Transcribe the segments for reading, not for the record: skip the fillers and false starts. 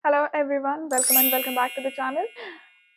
Hello everyone, welcome back to the channel.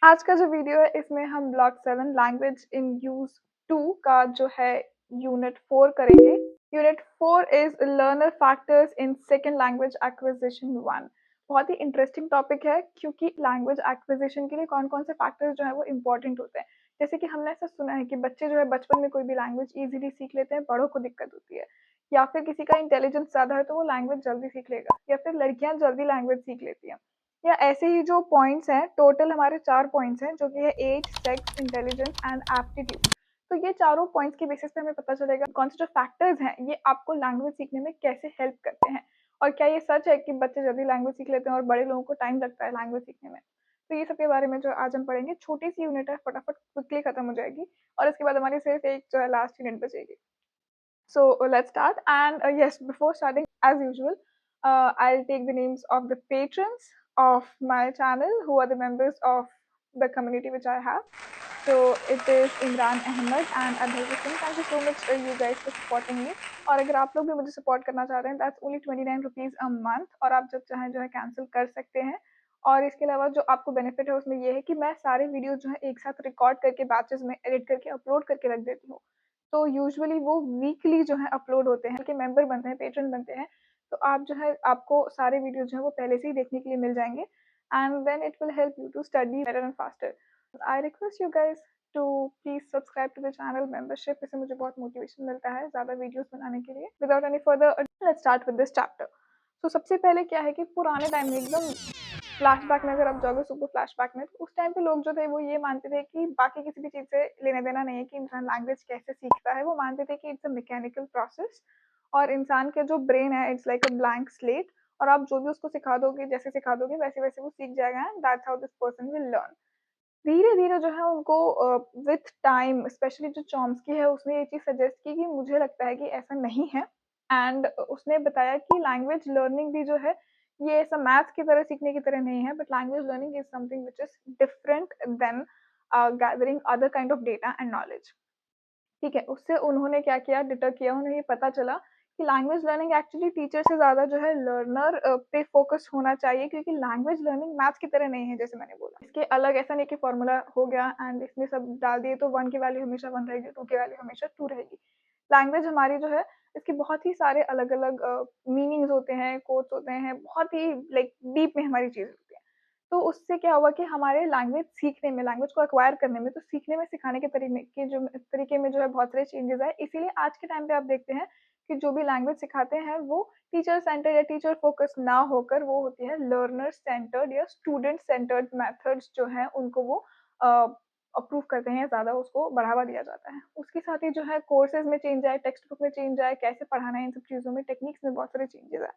आज का जो वीडियो है इसमें हम ब्लॉक 7 लैंग्वेज इन यूज 2 का जो है यूनिट 4 करेंगे। Unit 4 is learner factors in second language acquisition 1। बहुत ही इंटरेस्टिंग टॉपिक है क्योंकि लैंग्वेज एक्विजिशन के लिए कौन कौन से फैक्टर्स जो है वो इंपॉर्टेंट होते हैं। जैसे कि हमने ऐसा सुना है कि बच्चे जो है बचपन में कोई भी लैंग्वेज इजीली सीख लेते हैं, बड़ों को दिक्कत होती है, या फिर किसी का इंटेलिजेंस ज़्यादा है तो वो लैंग्वेज जल्दी सीख लेगा, या फिर लड़कियां जल्दी लैंग्वेज सीख लेती हैं। या ऐसे ही जो पॉइंट्स हैं, टोटल हमारे 4 पॉइंट्स हैं जो कि है age, sex, intelligence and aptitude. तो ये चारों पॉइंट्स के बेसिस पे हमें पता चलेगा कौन से जो फैक्टर्स हैं ये आपको लैंग्वेज सीखने में कैसे हेल्प करते हैं, और क्या ये सच है कि बच्चे जल्दी लैंग्वेज सीख लेते हैं और बड़े लोगों को टाइम लगता है लैंग्वेज सीखने में। तो ये सब के बारे में जो आज हम पढ़ेंगे। छोटी सी यूनिट है, फटाफट क्विकली खत्म हो जाएगी, और इसके बाद हमारी सिर्फ एक जो है लास्ट यूनिट बचेगी। So let's start. And yes, before starting, as usual, I'll take the names of the patrons of my channel, who are the members of the community which I have. So it is Imran Ahmed and Adhir Singh. Thank you so much, you guys, for supporting me. और अगर आप लोग भी मुझे support करना चाहते हैं, that's only 29 rupees a month, और आप जब चाहें जो है कैंसिल कर सकते हैं। और इसके अलावा जो आपको बेनिफिट है उसमें ये है कि मैं सारे वीडियो जो है एक साथ रिकॉर्ड करके बैचेस में एडिट करके अपलोड करके रख देती हूँ। तो यूजुअली वो वीकली जो है अपलोड होते हैं, कि मेंबर बनते हैं, पेट्रन बनते हैं, तो आप जो है आपको सारे वीडियो जो है वो पहले से ही देखने के लिए मिल जाएंगे, and then it will help you to study better and faster. I request you guys to please subscribe to the channel membership. इससे मुझे बहुत मोटिवेशन मिलता है ज़्यादा वीडियोस बनाने के लिए। Without any further let's start with this chapter. तो सबसे पहले क्या है कि पुराने टाइम में एकदम फ्लैशबैक में अगर आप जाओगे, सुपर फ्लैशबैक में, तो उस टाइम पे लोग जो थे वो ये मानते थे कि बाकी किसी भी चीज़ से लेना देना नहीं है कि इंसान लैंग्वेज कैसे सीखता है। वो मानते थे कि इट्स अ मैकेनिकल प्रोसेस, और इंसान का जो ब्रेन है it's like a blank slate, और आप जो भी उसको सिखा दोगे, जैसे सिखा दोगे वैसे वैसे वो सीख जाएगा, and that's how this person will learn. धीरे धीरे जो है उनको विथ टाइम, स्पेशली जो चॉम्स्की है उसने ये चीज़ सजेस्ट की कि मुझे लगता है कि ऐसा नहीं है, एंड उसने बताया कि लैंग्वेज लर्निंग भी जो है ये ऐसा मैथ्स की तरह सीखने की तरह नहीं है, but language learning is something which is different than gathering other kind of data and knowledge. ठीक है, उससे उन्होंने क्या किया, डिटर किया, उन्हें ये पता चला कि लैंग्वेज लर्निंग एक्चुअली टीचर से ज़्यादा जो है लर्नर पे फोकस होना चाहिए, क्योंकि लैंग्वेज लर्निंग मैथ्स की तरह नहीं है, जैसे मैंने बोला। इसके अलग ऐसा नहीं कि फॉर्मूला हो गया एंड इसमें सब डाल दिए तो 1 की वैल्यू हमेशा 1 रहेगी, 2 की वैल्यू हमेशा 2 रहेगी। लैंग्वेज हमारी जो है इसके बहुत ही सारे अलग-अलग मीनिंग्स होते हैं, कोट्स होते हैं, बहुत ही लाइक डीप में हमारी चीज़ होती है। तो उससे क्या हुआ कि हमारे लैंग्वेज सीखने में, लैंग्वेज को एक्वायर करने में, तो सीखने में, सिखाने के तरीके में जो है बहुत सारे चेंजेस आए। इसीलिए आज के टाइम पे आप देखते हैं कि जो भी लैंग्वेज सिखाते हैं वो टीचर सेंटर्ड या टीचर फोकस ना होकर वो होती है लर्नर सेंटर्ड या स्टूडेंट सेंटर्ड मेथड्स जो हैं उनको वो अप्रूव करते हैं, ज़्यादा उसको बढ़ावा दिया जाता है। उसके साथ ही जो है कोर्सेज़ में चेंज आए, टेक्स्ट बुक में चेंज आए, कैसे पढ़ाना है, इन सब चीज़ों में, टेक्निक्स में बहुत सारे चेंजेस आए।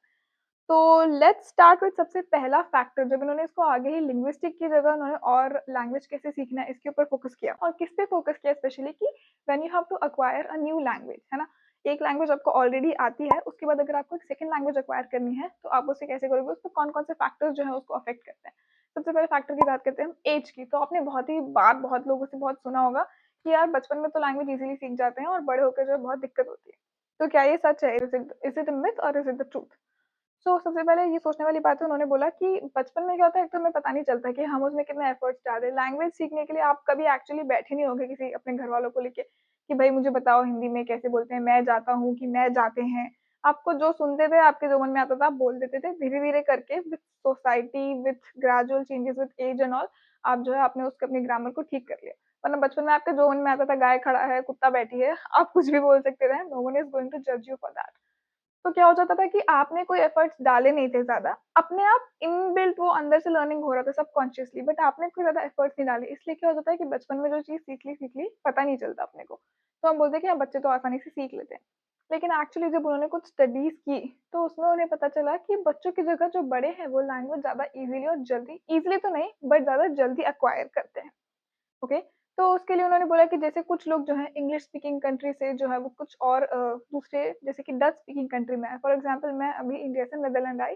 तो लेट्स स्टार्ट विद सबसे पहला फैक्टर। जब इन्होंने इसको आगे ही लिंग्विस्टिक की जगह उन्होंने और लैंग्वेज कैसे सीखना है इसके ऊपर फोकस किया, और किस पे फोकस किया स्पेशली कि when you have to acquire a new language, है ना, एक लैंग्वेज आपको ऑलरेडी आती है, उसके बाद अगर आपको एक सेकंड लैंग्वेज एक्वायर करनी है तो आप उसे कैसे करोगे, उस पर कौन कौन से फैक्टर्स जो है उसको अफेक्ट करते हैं। सबसे पहले फैक्टर की बात करते हैं हम एज की। तो आपने बहुत ही बार बहुत लोगों से बहुत सुना होगा कि यार बचपन में तो लैंग्वेज इजीली सीख जाते हैं और बड़े होकर जो है बहुत दिक्कत होती है। तो क्या ये सच है? इज इट अ मिथ और इज इट द ट्रूथ? सबसे पहले ये सोचने वाली बात है, उन्होंने बोला कि बचपन में क्या होता है, एक तो हमें पता नहीं चलता कि हम उसमें कितने एफर्ट्स डाल रहे हैं। लैंग्वेज सीखने के लिए आप कभी एक्चुअली बैठे नहीं होंगे किसी अपने घर वालों को लेके कि भाई मुझे बताओ हिंदी में कैसे बोलते हैं, मैं जाता हूँ कि मैं जाते हैं। आपको जो सुनते थे, आपके जो मन में आता था, आप बोल देते थे। धीरे धीरे करके with society, with gradual changes, with age and all, आप जो है आपने उसके अपने ग्रामर को ठीक कर लिया। वरना बचपन में आपके जो मन में आता था, गाय खड़ा है, कुत्ता बैठी है, आप कुछ भी बोल सकते थे, no one is going to जज यू फॉर दैट। तो क्या हो जाता था कि आपने कोई एफर्ट्स डाले नहीं थे ज़्यादा, अपने आप इनबिल्ट वो अंदर से लर्निंग हो रहा था सबकॉन्शियसली, बट आपने कोई ज़्यादा एफर्ट्स नहीं डाले। इसलिए क्या हो जाता है कि बचपन में जो चीज़ सीख ली, पता नहीं चलता अपने को। तो हम बोलते हैं कि हाँ, बच्चे तो आसानी से सीख लेते हैं। लेकिन एक्चुअली जब उन्होंने कुछ स्टडीज़ की, तो उसमें उन्हें पता चला कि बच्चों की जगह जो बड़े हैं, वो लैंग्वेज ज़्यादा ईज़िली और जल्दी, ईज़िली तो नहीं, बट ज़्यादा जल्दी एक्वायर करते हैं। ओके। तो उसके लिए उन्होंने बोला कि जैसे कुछ लोग जो है इंग्लिश स्पीकिंग कंट्री से जो है वो कुछ और दूसरे, जैसे कि डच स्पीकिंग कंट्री में है। फॉर एग्जांपल मैं अभी इंडिया से नीदरलैंड आई,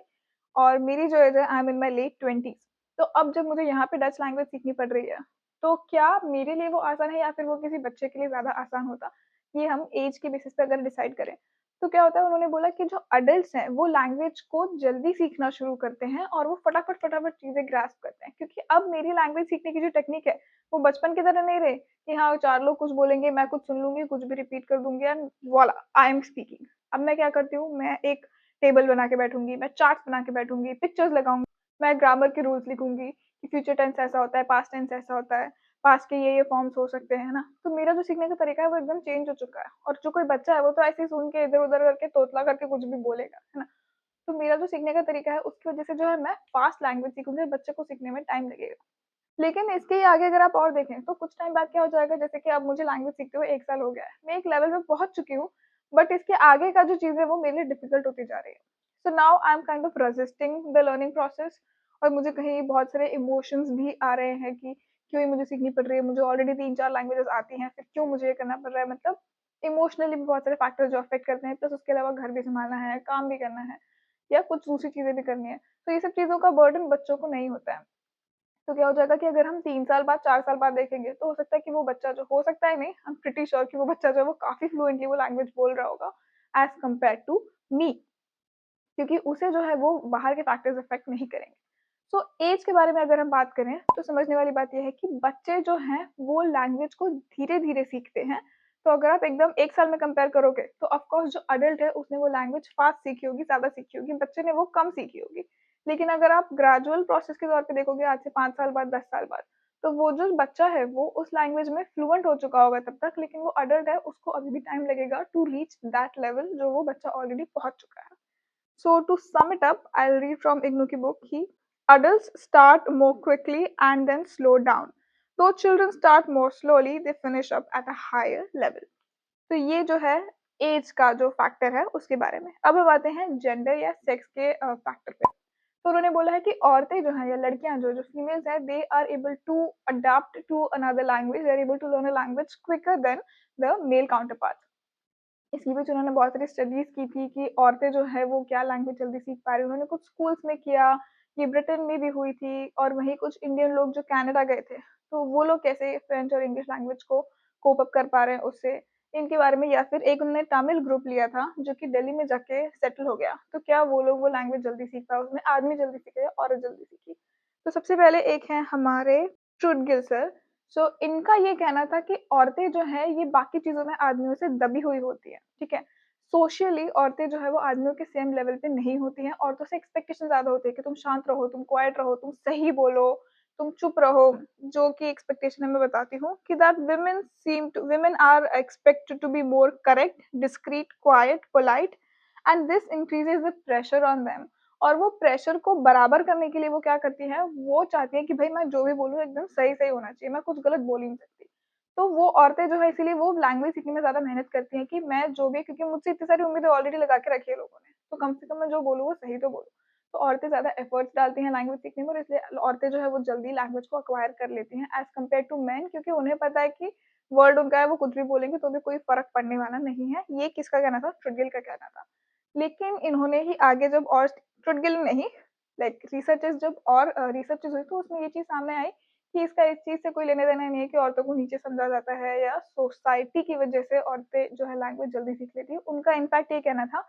और मेरी जो एज है, I am in my late 20s। तो अब जब मुझे यहाँ पे डच लैंग्वेज सीखनी पड़ रही है, तो क्या मेरे लिए वो आसान है या फिर वो किसी बच्चे के लिए ज़्यादा आसान होता, ये हम एज के बेसिस पे अगर डिसाइड करें, तो क्या होता है, उन्होंने बोला कि जो अडल्ट्स हैं वो लैंग्वेज को जल्दी सीखना शुरू करते हैं और वो फटाफट चीज़ें ग्रास्प करते हैं, क्योंकि अब मेरी लैंग्वेज सीखने की जो टेक्निक है, वो बचपन की तरह नहीं रहे कि हाँ, 4 लोग कुछ बोलेंगे, मैं कुछ सुन लूँगी, कुछ भी रिपीट कर दूँगी एंड वॉला आई एम स्पीकिंग। अब मैं क्या करती हूँ, मैं एक टेबल बना के बैठूँगी, मैं चार्ट्स बना के बैठूँगी, पिक्चर्स लगाऊँगी, मैं ग्रामर के रूल्स लिखूँगी कि फ्यूचर टेंस ऐसा होता है, पास्ट टेंस ऐसा होता है, पास्ट के ये फॉर्म्स हो सकते हैं, है ना? तो मेरा जो सीखने का तरीका है वो एकदम चेंज हो चुका है, और जो कोई बच्चा है वो तो ऐसे ही सुन के इधर-उधर करके तोतला करके कुछ भी बोलेगा, है ना? तो मेरा जो सीखने का तरीका है उसकी वजह से जो है मैं फास्ट लैंग्वेज सीखूँगी, बच्चे को सीखने में टाइम लगेगा। लेकिन इसके ही आगे अगर आप और देखें तो कुछ टाइम बाद क्या हो जाएगा, जैसे कि अब मुझे लैंग्वेज सीखते हुए 1 साल हो गया है। मैं एक लेवल पे पहुँच चुकी हूँ, बट इसके आगे का जो चीज़ है वो मेरे लिए डिफिकल्ट होती जा रही है। So now I am kind of resisting the learning process, और मुझे कहीं बहुत सारे इमोशंस भी आ रहे हैं कि क्यों ये मुझे सीखनी पड़ रही है, मुझे ऑलरेडी 3-4 लैंग्वेजेस आती हैं, फिर क्यों मुझे ये करना पड़ रहा है। मतलब इमोशनली भी बहुत सारे फैक्टर्स जो अफेक्ट करते हैं, प्लस उसके अलावा घर भी सँभालना है, काम भी करना है या कुछ दूसरी चीज़ें भी करनी है। तो ये सब चीज़ों का बर्डन बच्चों को नहीं होता है। तो क्या हो जाएगा कि अगर हम 3 साल बाद, 4 साल बाद देखेंगे, तो हो सकता है कि वो बच्चा जो, हो सकता है नहीं, आई एम प्रिटी श्योर कि वो बच्चा जो है वो काफ़ी फ्लुएंटली वो लैंग्वेज बोल रहा होगा एज़ कम्पेयर्ड टू मी, क्योंकि उसे जो है वो बाहर के फैक्टर्स अफ़ेक्ट नहीं करेंगे। सो ऐज के बारे में अगर हम बात करें, तो समझने वाली बात ये है कि बच्चे जो हैं वो लैंग्वेज को धीरे-धीरे सीखते हैं। तो अगर आप एकदम 1 साल में कंपेयर करोगे, तो ऑफ कोर्स जो अडल्ट है उसने वो लैंग्वेज फास्ट सीखी होगी, ज़्यादा सीखी होगी, बच्चे ने वो कम सीखी होगी। लेकिन अगर आप ग्रेजुअल प्रोसेस के तौर पे देखोगे, आज से 5 साल बाद, 10 साल बाद, तो वो जो बच्चा है वो उस लैंग्वेज में फ्लुएंट हो चुका होगा तब तक, लेकिन वो अडल्ट है, उसको अभी भी टाइम लगेगा टू रीच दैट लेवल जो वो बच्चा ऑलरेडी पहुँच चुका है। So to sum it up, I'll read from Ignu ki book. Adults start more quickly and then slow down. Though children start more slowly, they finish up at a higher level. तो ये जो है as का जो factor है उसके बारे में। अब हम आते हैं जेंडर या सेक्स के फैक्टर पे। तो उन्होंने बोला है कि औरतें जो हैं या लड़कियां जो जो फीमेल्स हैं, they are able to adapt to another language, they are able to learn a language quicker than the male counterpart. इसकी बीच उन्होंने बहुत सारी स्टडीज़ की थी कि औरतें जो है वो क्या लैंग्वेज जल्दी सीख पा रही हैं। उन्होंने कुछ स्कूल्स में किया, ये ब्रिटेन में भी हुई थी, और वहीं कुछ इंडियन लोग जो कनाडा गए थे, तो वो लोग कैसे फ्रेंच और इंग्लिश लैंग्वेज को कोप अप कर पा रहे हैं उससे, इनके बारे में। या फिर एक उन्होंने तमिल ग्रुप लिया था जो कि दिल्ली में जाके सेटल हो गया, तो क्या वो लोग वो लैंग्वेज जल्दी सीख पाए, उसमें आदमी जल्दी सीखे या औरत जल्दी सीखी। तो सबसे पहले एक हैं हमारे ट्रुडगिल सर। सो इनका ये कहना था कि औरतें जो हैं ये बाकी चीज़ों में आदमियों से दबी हुई होती हैं, ठीक है? सोशली औरतें जो है वो आदमियों के सेम लेवल पे नहीं होती हैं, औरतों से एक्सपेक्टेशन ज़्यादा होती है कि तुम शांत रहो, तुम क्वाइट रहो, तुम सही बोलो, तुम चुप रहो, जो कि एक्सपेक्टेशन है। मैं बताती हूँ कि that women are expected to be more correct, discreet, quiet, polite, and this increases the pressure on them. और वो प्रेशर को बराबर करने के लिए वो क्या करती हैं, वो चाहती हैं कि भई मैं जो भी बोलूँ एकदम सही-सही होना चाहिए, मैं कुछ गलत बोल ही नहीं सकती। तो वो औरतें जो है इसीलिए वो लैंग्वेज सीखने में ज़्यादा मेहनत करती हैं कि मैं जो भी, क्योंकि मुझसे इतनी सारी उम्मीदें ऑलरेडी लगा के रखी है लोगों ने, तो कम से कम मैं जो बोलूँ वो सही तो बोलूँ। तो औरतें ज़्यादा एफर्ट्स डालती हैं लैंग्वेज सीखने में, और इसलिए औरतें जो है वो जल्दी लैंग्वेज को एक्वायर कर लेती हैं एज़ कम्पेयर टू मेन, क्योंकि उन्हें पता है कि वर्ड उनका है, वो कुछ भी बोलेंगे तो भी कोई फ़र्क पड़ने वाला नहीं है। ये किसका कहना था? ट्रुडगिल का कहना था। लेकिन इन्होंने ही आगे जब और ट्रुडगिल नहीं, लाइक रिसर्चेज़ जब और रिसर्चेज़ हुई, तो उसमें ये चीज़ सामने आई कि इसका इस चीज़ से कोई लेना-देना नहीं है कि औरतों को नीचे समझा जाता है या सोसाइटी की वजह से औरतें जो है लैंग्वेज जल्दी सीख लेती हैं। उनका इनफैक्ट ये कहना था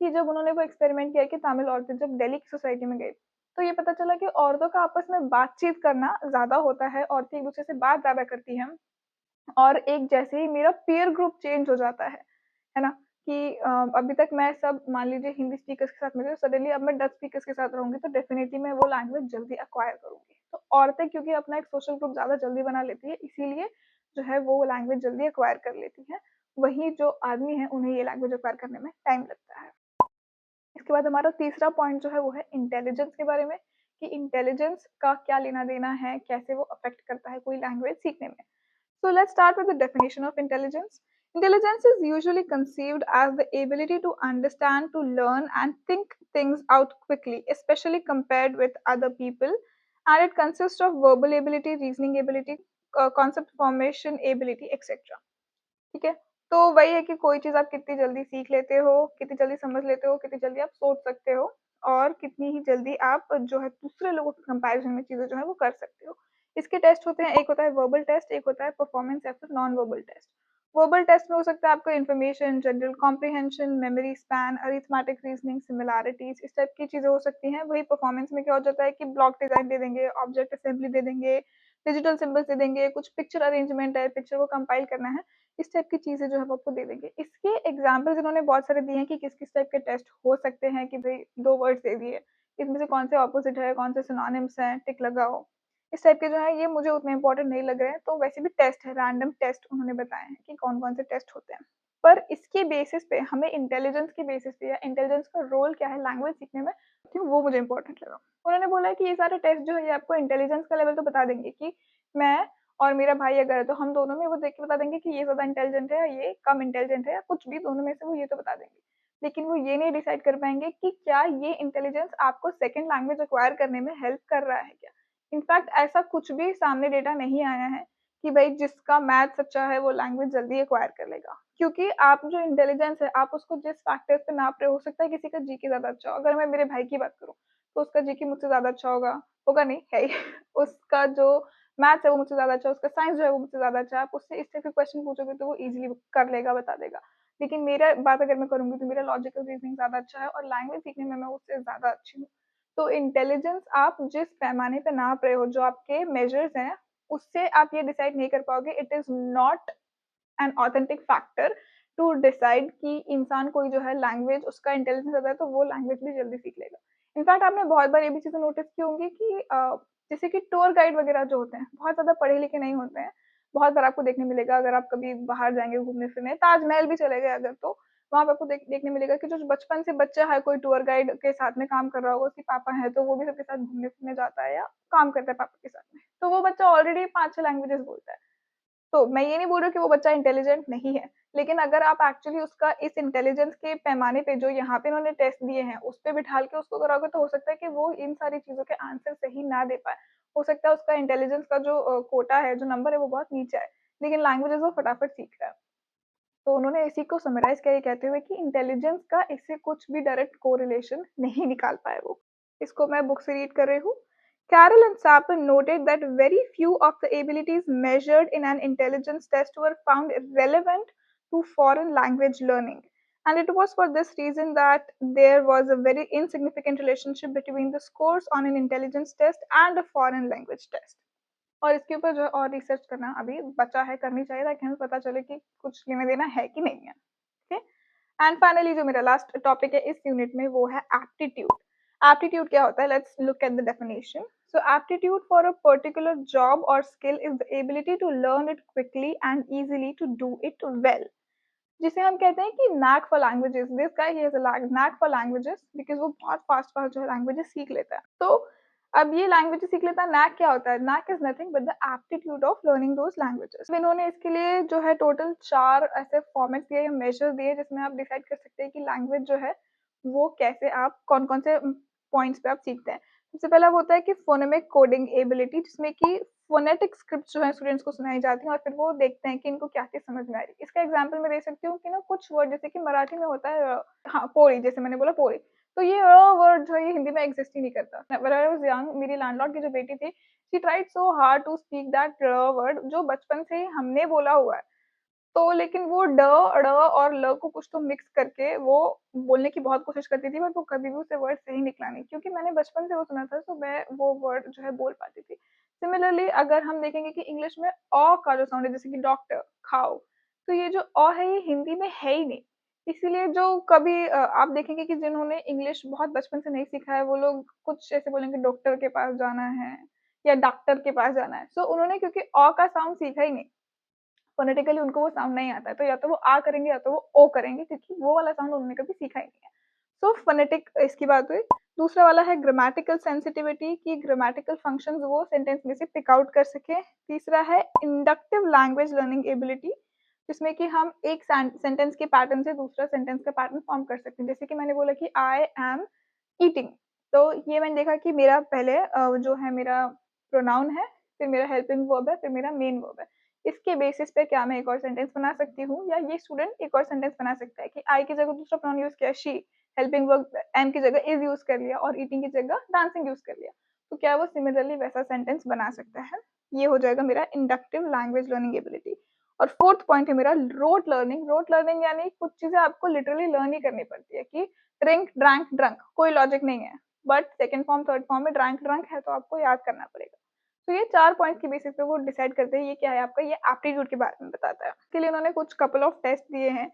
कि जब उन्होंने वो एक्सपेरिमेंट किया कि तमिल औरतें जब दिल्ली की सोसाइटी में गई, तो ये पता चला कि औरतों का आपस में बातचीत करना ज़्यादा होता है, औरतें एक-दूसरे से बात ज़्यादा करती हैं। और एक जैसे ही मेरा पीयर ग्रुप चेंज हो जाता है ना? कि अभी तक मैं सब मान लीजिए हिंदी स्पीकर्स के साथ मिली, सडनली अब मैं डच स्पीकर्स के साथ रहूँगी, तो डेफिनिटली मैं वो लैंग्वेज जल्दी एक्वायर करूँगी। तो औरतें क्योंकि अपना एक सोशल ग्रुप ज़्यादा जल्दी बना लेती है, इसीलिए जो है वो लैंग्वेज जल्दी एक्वायर कर लेती हैं। वहीं जो आदमी हैं, उन्हें ये लैंग्वेज एक्वायर करने में टाइम लगता है। इसके बाद हमारा तीसरा पॉइंट जो है वो है इंटेलिजेंस के बारे में, कि इंटेलिजेंस का क्या लेना-देना है, कैसे वो अफ़ेक्ट करता है कोई लैंग्वेज सीखने में। So let's start with the definition of intelligence. Intelligence is usually conceived as the ability to understand, to learn, and think things out quickly, especially compared with other people. And it consists of verbal ability, reasoning ability, concept formation ability, etc. ठीक है? तो वही है कि कोई चीज़ आप कितनी जल्दी सीख लेते हो, कितनी जल्दी समझ लेते हो, कितनी जल्दी आप सोच सकते हो, और कितनी ही जल्दी आप जो है दूसरे लोगों के कंपैरिज़न में चीज़ें जो है वो कर सकते हो। इसके टेस्ट होते हैं, एक होता है वर्बल टेस्ट, एक होता है परफॉर्मेंस या फिर non verbal test. Verbal test में हो सकता है आपको information, general comprehension, memory span, arithmetic reasoning, similarities, इस टाइप की चीजें हो सकती हैं। वही परफॉर्मेंस में क्या हो जाता है कि ब्लॉक डिजाइन दे देंगे, ऑब्जेक्ट असेंबली दे देंगे, डिजिटल सिंबल्स दे देंगे, कुछ पिक्चर अरेंजमेंट है, पिक्चर को कंपाइल करना है, इस टाइप की चीजें जो है वो आपको दे देंगे। इसके एग्जाम्पल्स इन्होंने बहुत सारे दिए हैं कि किस किस टाइप के टेस्ट हो सकते हैं, कि भाई 2 वर्ड्स दे दिए, इसमें से कौन से ऑपोजिट है, कौन से सिनोनिम्स हैं, टिक लगाओ। इस टाइप के जो है ये मुझे उतने इंपॉर्टेंट नहीं लग रहे हैं। तो वैसे भी टेस्ट है, रैंडम टेस्ट उन्होंने बताए हैं कि कौन कौन से टेस्ट होते हैं। पर इसके बेसिस पे हमें इंटेलिजेंस के बेसिस पे या इंटेलिजेंस का रोल क्या है लैंग्वेज सीखने में, क्यों वो मुझे इंपॉर्टेंट लगा। उन्होंने बोला है कि ये सारे टेस्ट जो है ये आपको इंटेलिजेंस का लेवल तो बता देंगे कि मैं और मेरा भाई अगर है तो हम दोनों में वो देख के बता देंगे कि ये ज्यादा इंटेलिजेंट है या ये कम इंटेलिजेंट है, या कुछ भी दोनों में से वो ये तो बता देंगे। लेकिन वो ये नहीं डिसाइड कर पाएंगे कि क्या ये इंटेलिजेंस आपको सेकंड लैंग्वेज एक्वायर करने में हेल्प कर रहा है क्या। इनफैक्ट ऐसा कुछ भी सामने डेटा नहीं आया है कि भाई जिसका मैथ्स अच्छा है वो लैंग्वेज जल्दी एक्वायर कर लेगा, क्योंकि आप जो इंटेलिजेंस है आप उसको जिस फैक्टर्स पे नाप रहे हो सकता है किसी का जीके ज्यादा अच्छा हो। अगर मैं मेरे भाई की बात करूँ तो उसका जीके मुझसे ज्यादा अच्छा होगा नहीं है ही। उसका जो मैथ्स है वो मुझसे ज्यादा अच्छा है, उसका साइंस जो है वो मुझसे ज्यादा अच्छा है। आप उससे इस टाइप के क्वेश्चन पूछोगे तो वो इजीली कर लेगा, बता देगा। लेकिन मेरा बात अगर मैं करूंगी तो मेरा लॉजिकल रीजनिंग ज्यादा अच्छा है और लैंग्वेज सीखने में मैं उससे ज्यादा अच्छी हूँ। तो इंटेलिजेंस आप जिस पैमाने पे नाप रहे हो, जो आपके मेजर्स हैं, उससे आप ये डिसाइड नहीं कर पाओगे। It is not an authentic factor to decide कि इंसान कोई जो है लैंग्वेज उसका इंटेलिजेंस ज्यादा है तो वो लैंग्वेज भी जल्दी सीख लेगा। इनफैक्ट आपने बहुत बार ये भी चीजें नोटिस की होंगी कि जैसे कि टूर गाइड वगैरह जो होते हैं बहुत ज्यादा पढ़े लिखे नहीं होते हैं। बहुत बार आपको देखने मिलेगा अगर आप कभी बाहर जाएंगे घूमने फिरने, ताजमहल भी चले गए अगर, तो वहां पे आपको देखने मिलेगा कि जो बचपन से बच्चा है कोई टूर गाइड के साथ में काम कर रहा होगा, उसके पापा है तो वो भी सबके साथ घूमने फिरने जाता है या काम करता है पापा के साथ में, तो वो बच्चा ऑलरेडी 5-6 लैंग्वेजेस बोलता है। तो मैं ये नहीं बोल रही हूँ कि वो बच्चा इंटेलिजेंट नहीं है, लेकिन अगर आप एक्चुअली उसका इस इंटेलिजेंस के पैमाने पे जो यहाँ पे इन्होंने टेस्ट दिए हैं उस पे बिठाल के उसको कराओगे तो हो सकता है कि वो इन सारी चीजों के आंसर सही ना दे पाए। हो सकता है उसका इंटेलिजेंस का जो कोटा है, जो नंबर है, वो बहुत नीचे है, लेकिन लैंग्वेजेस वो फटाफट सीख रहा है। तो उन्होंने इसी को समराइज किया ये कहते हुए कि इंटेलिजेंस का इससे कुछ भी डायरेक्ट कोरिलेशन नहीं निकाल पाए वो। इसको मैं बुक से रीड कर रही हूँ। Carroll and Sapin noted that very few of the abilities measured in an intelligence test were found relevant to foreign language learning. And it was for this reason that there was a very insignificant relationship between the scores on an intelligence test and a foreign language test. और इसके ऊपर जो और research करना अभी बचा है, करनी चाहिए ताकि हमें पता चले कि कुछ लेना देना है कि नहीं है। ओके, एंड फाइनली जो मेरा लास्ट टॉपिक है इस यूनिट में वो है एप्टीट्यूड। एप्टीट्यूड क्या होता है, let's look at the definition. So aptitude for a particular job और skill is the ability to learn it quickly and easily to do it well, जिसे हम कहते हैं कि knack for languages. This guy he has a knack for languages because वो बहुत fast fast जो है लैंग्वेजेस सीख लेता है। तो अब ये लैंग्वेजेस सीख लेता है, नैक क्या होता है, knack is nothing but the aptitude of learning those languages. इन्होंने इसके लिए जो है टोटल 4 ऐसे फॉर्मेट्स दिए या मेजर दिए जिसमें आप डिसाइड कर सकते हैं कि लैंग्वेज जो है वो कैसे आप कौन कौन से पॉइंट्स पे आप सीखते हैं। सबसे पहला वो होता है कि फोनेमिक कोडिंग एबिलिटी, जिसमें कि फोनेटिक स्क्रिप्ट जो है स्टूडेंट्स को सुनाई जाती हैं और फिर वो देखते हैं कि इनको क्या चीज समझ में आ रही है। इसका एग्जांपल मैं दे सकती हूँ कि ना कुछ वर्ड जैसे कि मराठी में होता है हाँ पोड़ी, जैसे मैंने बोला पोड़ी, तो ये वर्ड जो है ये हिंदी में एग्जिस्ट ही नहीं करता। व्हेन आई वाज यंग, मेरी लैंडलॉर्ड की जो बेटी थी, she tried so hard to speak that word जो बचपन से ही हमने बोला हुआ है। तो लेकिन वो ड, ड़ और ल को कुछ तो मिक्स करके वो बोलने की बहुत कोशिश करती थी, बट वो कभी भी उसे वर्ड सही निकला नहीं, क्योंकि मैंने बचपन से वो सुना था, तो मैं वो वर्ड जो है बोल पाती थी। सिमिलरली अगर हम देखेंगे कि इंग्लिश में अ का जो साउंड है, जैसे कि डॉक्टर, खाओ, तो ये जो अ है ये हिंदी में है ही नहीं। इसीलिए जो कभी आप देखेंगे कि जिन्होंने इंग्लिश बहुत बचपन से नहीं सीखा है वो लोग कुछ ऐसे बोलेंगे डॉक्टर के पास जाना है या डॉक्टर के पास जाना है। सो उन्होंने क्योंकि अ का साउंड सीखा ही नहीं, फोनेटिकली उनको वो साउंड नहीं आता है, तो या तो वो आ करेंगे या तो वो ओ करेंगे, क्योंकि वो वाला साउंड उन्होंने कभी सीखा ही नहीं है। सो फोनेटिक इसकी बात हुई। दूसरा वाला है ग्रामेटिकल सेंसिटिविटी, की ग्रामेटिकल फंक्शंस वो सेंटेंस में से पिक आउट कर सके। तीसरा है इंडक्टिव लैंग्वेज लर्निंग एबिलिटी, जिसमें कि हम एक सेंटेंस के पैटर्न से दूसरा सेंटेंस का पैटर्न फॉर्म कर सकते हैं। जैसे कि मैंने बोला कि आई एम ईटिंग, तो ये मैंने देखा कि मेरा पहले जो है मेरा प्रोनाउन है, फिर मेरा हेल्पिंग वर्ब है, फिर मेरा मेन वर्ब है। इसके बेसिस पे क्या मैं एक और सेंटेंस बना सकती हूँ, या ये स्टूडेंट एक और सेंटेंस बना सकता है कि आई की जगह दूसरा प्रोनाउन यूज किया शी, हेल्पिंग वर्ब एम की जगह इज यूज कर लिया और ईटिंग की जगह डांसिंग यूज कर लिया। तो क्या वो सिमिलरली वैसा सेंटेंस बना सकता है। ये हो जाएगा मेरा इंडक्टिव लैंग्वेज लर्निंग एबिलिटी। और फोर्थ पॉइंट है मेरा रोट लर्निंग। रोट लर्निंग यानी कुछ चीजें आपको लिटरली लर्न ही करनी पड़ती है कि ड्रिंक, ड्रैंक, ड्रंक, कोई लॉजिक नहीं है, but second form third form में ड्रैंक ड्रंक है तो आपको याद करना पड़ेगा। तो ये 4 पॉइंट्स की बेसिस पे वो डिसाइड करते हैं ये क्या है आपका, ये एप्टीट्यूड के बारे में बताता है। इसके लिए उन्होंने कुछ कपल ऑफ टेस्ट दिए हैं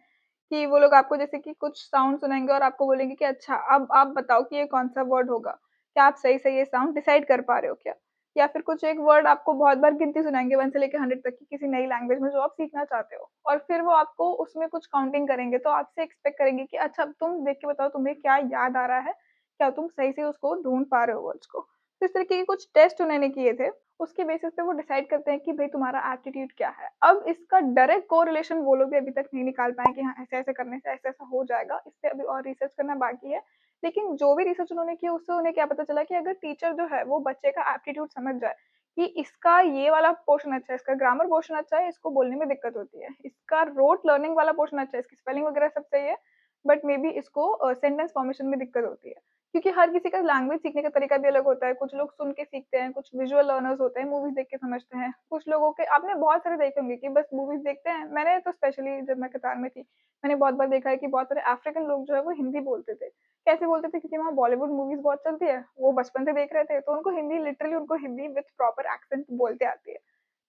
कि वो लोग आपको जैसे कि कुछ साउंड सुनाएँगे और आपको बोलेंगे कि अच्छा अब आप बताओ कि ये कौन-सा वर्ड होगा? क्या आप सही से ये साउंड डिसाइड कर पा रहे हो क्या? या फिर कुछ एक वर्ड आपको बहुत बार गिनती सुनाएँगे 1 से लेके 100 तक की किसी नई लैंग्वेज में जो आप सीखना चाहते हो, और फिर वो आपको उसमें कुछ काउंटिंग करेंगे तो आपसे एक्सपेक्ट करेंगे कि अच्छा अब तुम देख के बताओ तुम्हें क्या याद आ रहा है? क्या तुम सही से उसको ढूँढ पा रहे हो वर्ड्स को? तो इस तरीके के कुछ टेस्ट उन्होंने किए थे। उसके बेसिस पे वो डिसाइड करते हैं कि भई तुम्हारा एप्टीट्यूड क्या है। अब इसका डायरेक्ट कोरिलेशन वो लोग भी अभी तक नहीं निकाल पाए कि हाँ, ऐसे-ऐसे करने से ऐसा-ऐसा हो जाएगा। इस पे अभी और रिसर्च करना बाकी है। लेकिन जो भी रिसर्च उन्होंने की उससे उन्हें क्या पता चला कि अगर टीचर जो है वो बच्चे का एप्टीट्यूड समझ जाए कि इसका ये वाला पोर्शन अच्छा है, इसका ग्रामर पोर्शन अच्छा है, इसको बोलने में दिक्कत होती है। इसका रोट लर्निंग वाला पोर्शन अच्छा है, इसकी स्पेलिंग वगैरह सब सही है, बट मे बी इसको सेंटेंस फॉर्मेशन में दिक्कत होती है। क्योंकि हर किसी का लैंग्वेज सीखने का तरीका भी अलग होता है। कुछ लोग सुन के सीखते हैं, कुछ विजुअल लर्नर्स होते हैं, मूवीज़ देख के समझते हैं। कुछ लोगों के आपने बहुत सारे देखे होंगे कि बस मूवीज़ देखते हैं। मैंने तो स्पेशली जब मैं कतार में थी, मैंने बहुत बार देखा है कि बहुत सारे अफ्रीकन लोग जो है वो हिंदी बोलते थे। कैसे बोलते थे? क्योंकि वहाँ बॉलीवुड मूवीज़ बहुत चलती है, वो बचपन से देख रहे थे, तो उनको हिंदी लिटरली उनको हिंदी विथ प्रॉपर एक्सेंट बोलते आती है।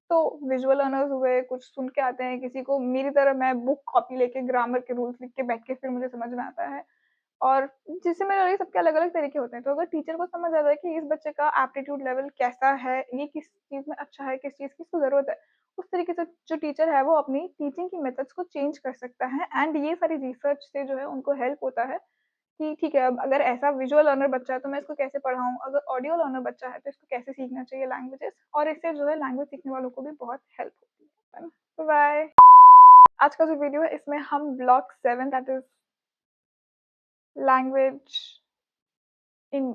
तो विजुअल लर्नर्स हुए, कुछ सुन के आते हैं, किसी को मेरी तरह मैं बुक कॉपी लेके ग्रामर के रूल्स लिख के बैठ के फिर मुझे समझ में आता है। और जिससे मेरा ये सबके अलग-अलग तरीके होते हैं। तो अगर टीचर को समझ आ जाए कि इस बच्चे का एप्टीट्यूड लेवल कैसा है, ये किस चीज़ में अच्छा है, किस चीज़ की इसको ज़रूरत है, उस तरीके से जो टीचर है वो अपनी टीचिंग की मेथड्स को चेंज कर सकता है। एंड ये सारी रिसर्च से जो है उनको हेल्प होता है कि ठीक है, अब अगर ऐसा विजुअल लर्नर बच्चा है तो मैं इसको कैसे पढ़ाऊँ? अगर ऑडियो लर्नर बच्चा है तो इसको कैसे सीखना चाहिए लैंग्वेजेज़, और इससे जो है लैंग्वेज सीखने वालों को भी बहुत हेल्प होती है ना? बाय। आज का जो वीडियो है इसमें हम block 7 that is language in